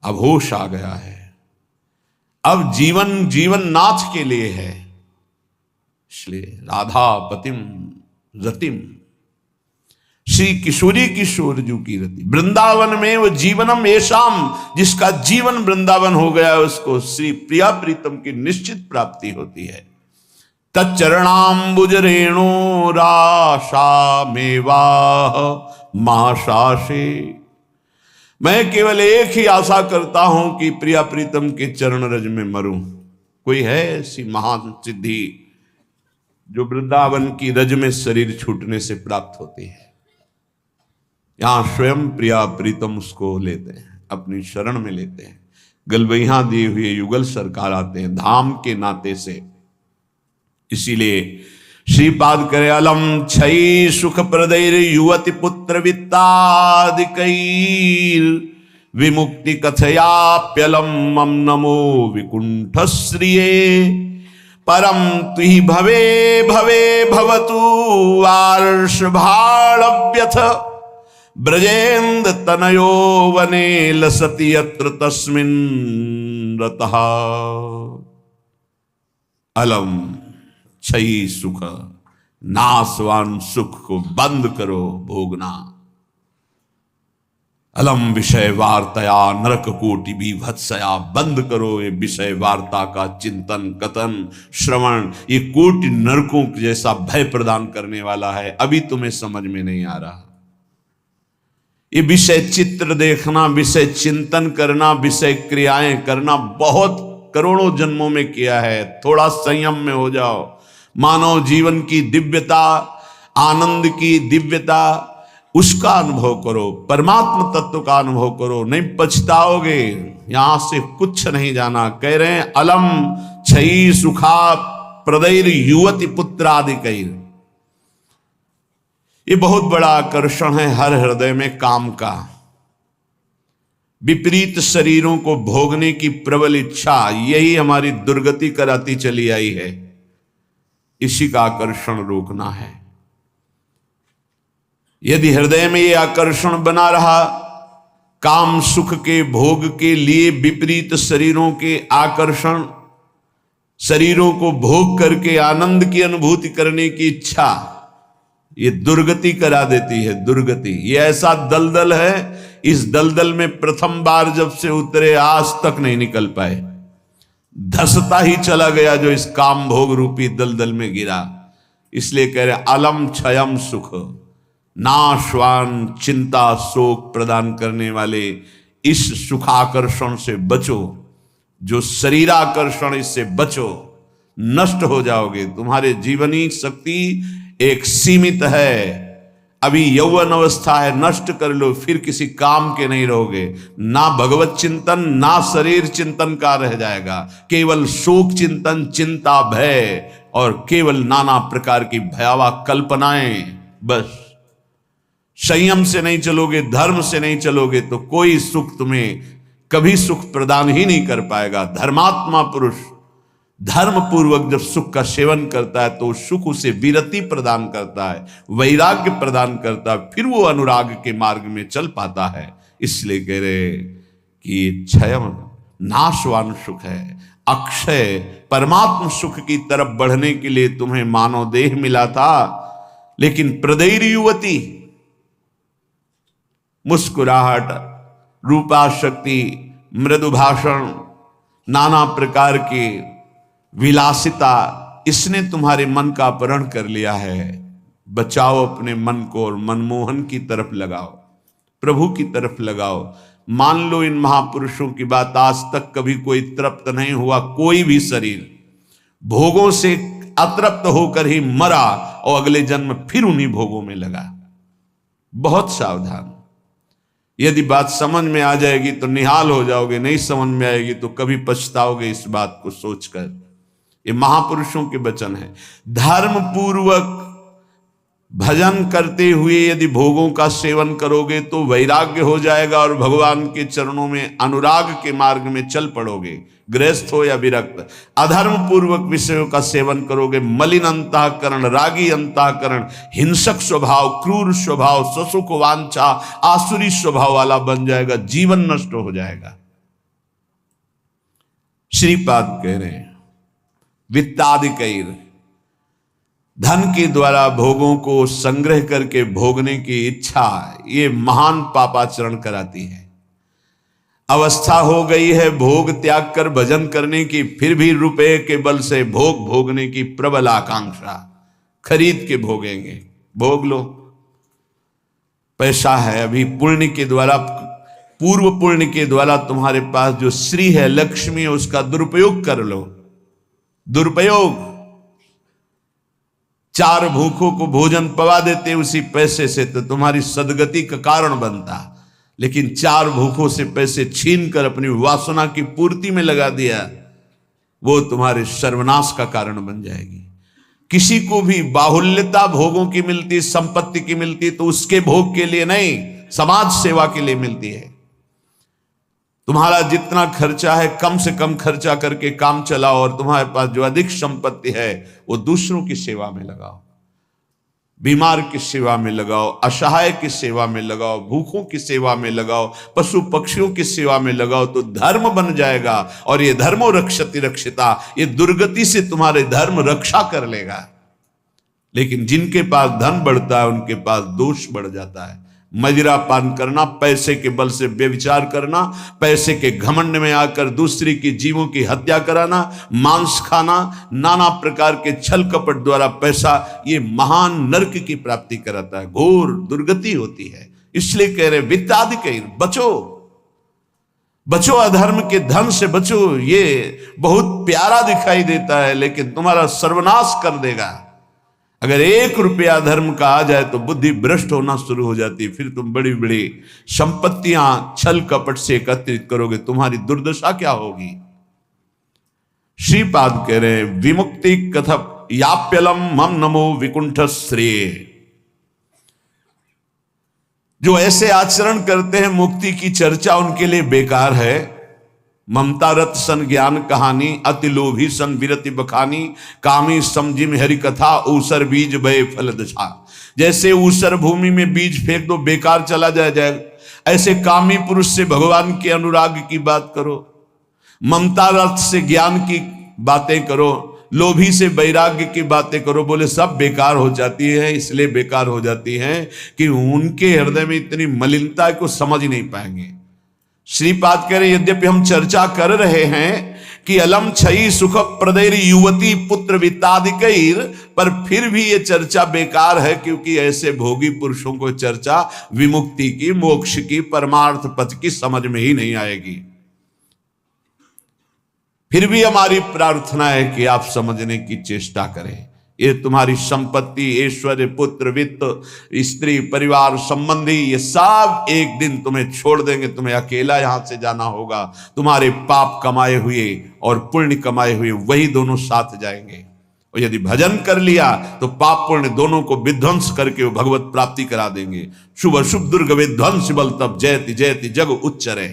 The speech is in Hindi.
अब होश आ गया है, अब जीवन जीवन नाथ के लिए है। इसलिए राधा पतिम रतिम, श्री किशोरी किशोर जू की रति, वृंदावन में वो जीवनम येषाम, जिसका जीवन वृंदावन हो गया है उसको श्री प्रिया प्रीतम की निश्चित प्राप्ति होती है। तच्चरणाम्बुज रेणु राशा मेवा महाशासे, मैं केवल एक ही आशा करता हूं कि प्रिया प्रीतम के चरण रज में मरूं। कोई है ऐसी महान सिद्धि जो वृंदावन की रज में शरीर छूटने से प्राप्त होती है? यहां स्वयं प्रिया प्रीतम उसको लेते हैं, अपनी शरण में लेते हैं। गलबैया दिए हुए युगल सरकार आते हैं धाम के नाते से। इसीलिए श्रीपाद करे अलम छई सुख प्रदैर युवति पुत्र वित्तादिकैर विमुक्ति कथयाप्यलम मम नमो विकुंठ श्रिये परम तुहि भवे भवे भवतु वार्ष भाड़व्यथ ब्रजेन्द्र तनयो वने लसति यत्र तस्मिन् रतः। अलम छई सुख, नाशवान सुख को बंद करो भोगना। अलम विषय वार्तया नरक कोटि बीभत्सया, बंद करो ये विषय वार्ता का चिंतन कथन श्रवण, ये कोटि नरकों जैसा भय प्रदान करने वाला है। अभी तुम्हें समझ में नहीं आ रहा। ये विषय चित्र देखना, विषय चिंतन करना, विषय क्रियाएं करना बहुत करोड़ों जन्मों में किया है। थोड़ा संयम में हो जाओ। मानव जीवन की दिव्यता, आनंद की दिव्यता, उसका अनुभव करो, परमात्म तत्व का अनुभव करो, नहीं पछताओगे। यहां से कुछ नहीं जाना। कह रहे हैं अलम छई सुखा प्रदैर युवति पुत्रादिकैर, ये बहुत बड़ा आकर्षण है हर हृदय में काम का। विपरीत शरीरों को भोगने की प्रबल इच्छा, यही हमारी दुर्गति कराती चली आई है। इसी का आकर्षण रोकना है। यदि हृदय में यह आकर्षण बना रहा, काम सुख के भोग के लिए विपरीत शरीरों के आकर्षण, शरीरों को भोग करके आनंद की अनुभूति करने की इच्छा, ये दुर्गति करा देती है। दुर्गति ये ऐसा दलदल है, इस दलदल में प्रथम बार जब से उतरे आज तक नहीं निकल पाए। धसता ही चला गया जो इस काम भोग रूपी दलदल में गिरा। इसलिए कह रहे अलम क्षयम सुख, नाशवान चिंता शोक प्रदान करने वाले इस सुखाकर्षण से बचो। जो शरीराकर्षण, इससे बचो, नष्ट हो जाओगे। तुम्हारे जीवनी शक्ति एक सीमित है। अभी यौवन अवस्था है, नष्ट कर लो, फिर किसी काम के नहीं रहोगे। ना भगवत चिंतन ना शरीर चिंतन का रह जाएगा। केवल शोक चिंतन, चिंता, भय और केवल नाना प्रकार की भयावह कल्पनाएं। बस संयम से नहीं चलोगे, धर्म से नहीं चलोगे तो कोई सुख तुम्हें कभी सुख प्रदान ही नहीं कर पाएगा। धर्मात्मा पुरुष धर्म पूर्वक जब सुख का सेवन करता है तो सुख उसे विरति प्रदान करता है, वैराग्य प्रदान करता है, फिर वो अनुराग के मार्ग में चल पाता है। इसलिए कह रहे कि क्षय नाशवान सुख है, अक्षय परमात्म सुख की तरफ बढ़ने के लिए तुम्हें मानव देह मिला था। लेकिन प्रदैर युवती, मुस्कुराहट, रूपाशक्ति, मृदु भाषण, नाना प्रकार की विलासिता, इसने तुम्हारे मन का अपहरण कर लिया है। बचाओ अपने मन को और मनमोहन की तरफ लगाओ, प्रभु की तरफ लगाओ। मान लो इन महापुरुषों की बात, आज तक कभी कोई तृप्त नहीं हुआ। कोई भी शरीर भोगों से अतृप्त होकर ही मरा और अगले जन्म फिर उन्हीं भोगों में लगा। बहुत सावधान। यदि बात समझ में आ जाएगी तो निहाल हो जाओगे, नहीं समझ में आएगी तो कभी पछताओगे इस बात को सोचकर। ये महापुरुषों के वचन है। धर्म पूर्वक भजन करते हुए यदि भोगों का सेवन करोगे तो वैराग्य हो जाएगा और भगवान के चरणों में अनुराग के मार्ग में चल पड़ोगे, गृहस्थ हो या विरक्त। अधर्म पूर्वक विषयों का सेवन करोगे, मलिन अंतःकरण, रागी अंतःकरण, हिंसक स्वभाव, क्रूर स्वभाव, ससुख वांछा, आसुरी स्वभाव वाला बन जाएगा, जीवन नष्ट हो जाएगा। श्रीपाद कह रहे हैं वित्तादिकैर, धन के द्वारा भोगों को संग्रह करके भोगने की इच्छा ये महान पापाचरण कराती है। अवस्था हो गई है भोग त्याग कर भजन करने की, फिर भी रुपए के बल से भोग भोगने की प्रबल आकांक्षा, खरीद के भोगेंगे, भोग लो, पैसा है अभी, पुण्य के द्वारा, पूर्व पुण्य के द्वारा तुम्हारे पास जो श्री है, लक्ष्मी है, उसका दुरुपयोग कर लो। दुरुपयोग, 4 भूखों को भोजन पवा देते उसी पैसे से तो तुम्हारी सदगति का कारण बनता, लेकिन 4 भूखों से पैसे छीन कर अपनी वासना की पूर्ति में लगा दिया, वो तुम्हारे सर्वनाश का कारण बन जाएगी। किसी को भी बाहुल्यता भोगों की मिलती, संपत्ति की मिलती तो उसके भोग के लिए नहीं, समाज सेवा के लिए मिलती है। तुम्हारा जितना खर्चा है कम से कम खर्चा करके काम चलाओ, और तुम्हारे पास जो अधिक संपत्ति है वो दूसरों की सेवा में लगाओ, बीमार की सेवा में लगाओ, असहाय की सेवा में लगाओ, भूखों की सेवा में लगाओ, पशु पक्षियों की सेवा में लगाओ, तो धर्म बन जाएगा। और ये धर्मो रक्षति रक्षिता, ये दुर्गति से तुम्हारे धर्म रक्षा कर लेगा। लेकिन जिनके पास धन बढ़ता है उनके पास दोष बढ़ जाता है। मदिरा पान करना, पैसे के बल से व्यभिचार करना, पैसे के घमंड में आकर दूसरी की जीवों की हत्या कराना, मांस खाना, नाना प्रकार के छल कपट द्वारा पैसा, ये महान नरक की प्राप्ति कराता है, घोर दुर्गति होती है। इसलिए कह रहे वित्तादिकैर, बचो बचो, अधर्म के धन से बचो। ये बहुत प्यारा दिखाई देता है लेकिन तुम्हारा सर्वनाश कर देगा। अगर 1 रुपया धर्म का आ जाए तो बुद्धि भ्रष्ट होना शुरू हो जाती है, फिर तुम बड़ी बड़ी संपत्तियां छल कपट से एकत्रित करोगे, तुम्हारी दुर्दशा क्या होगी। श्रीपाद कह रहे विमुक्ति कथ याप्यलम मम नमो विकुंठ श्रेय। जो ऐसे आचरण करते हैं मुक्ति की चर्चा उनके लिए बेकार है। ममता रत सन ज्ञान कहानी, अति लोभी सन विरति बखानी, कामी समझिम हरि कथा, ऊसर बीज बय फल दशा। जैसे ऊसर भूमि में बीज फेंक दो बेकार चला जाए, ऐसे कामी पुरुष से भगवान के अनुराग की बात करो, ममता रत से ज्ञान की बातें करो, लोभी से वैराग्य की बातें करो, बोले सब बेकार हो जाती है। इसलिए बेकार हो जाती है कि उनके हृदय में इतनी मलिनता को समझ नहीं पाएंगे। श्रीपाद कह रहे यद्यपि हम चर्चा कर रहे हैं कि अलम छई सुख प्रदैर युवती पुत्र वित्तादिकैर, पर फिर भी ये चर्चा बेकार है, क्योंकि ऐसे भोगी पुरुषों को चर्चा विमुक्ति की, मोक्ष की, परमार्थ पथ की समझ में ही नहीं आएगी। फिर भी हमारी प्रार्थना है कि आप समझने की चेष्टा करें। ये तुम्हारी संपत्ति, ऐश्वर्य, पुत्र, वित्त, स्त्री, परिवार, संबंधी, ये सब एक दिन तुम्हें छोड़ देंगे। तुम्हें अकेला यहां से जाना होगा। तुम्हारे पाप कमाए हुए और पुण्य कमाए हुए वही दोनों साथ जाएंगे। और यदि भजन कर लिया तो पाप पुण्य दोनों को विध्वंस करके वो भगवत प्राप्ति करा देंगे। शुभ अशुभ दुर्ग विध्वंस बल तब जयति जयति जग उच्चरे।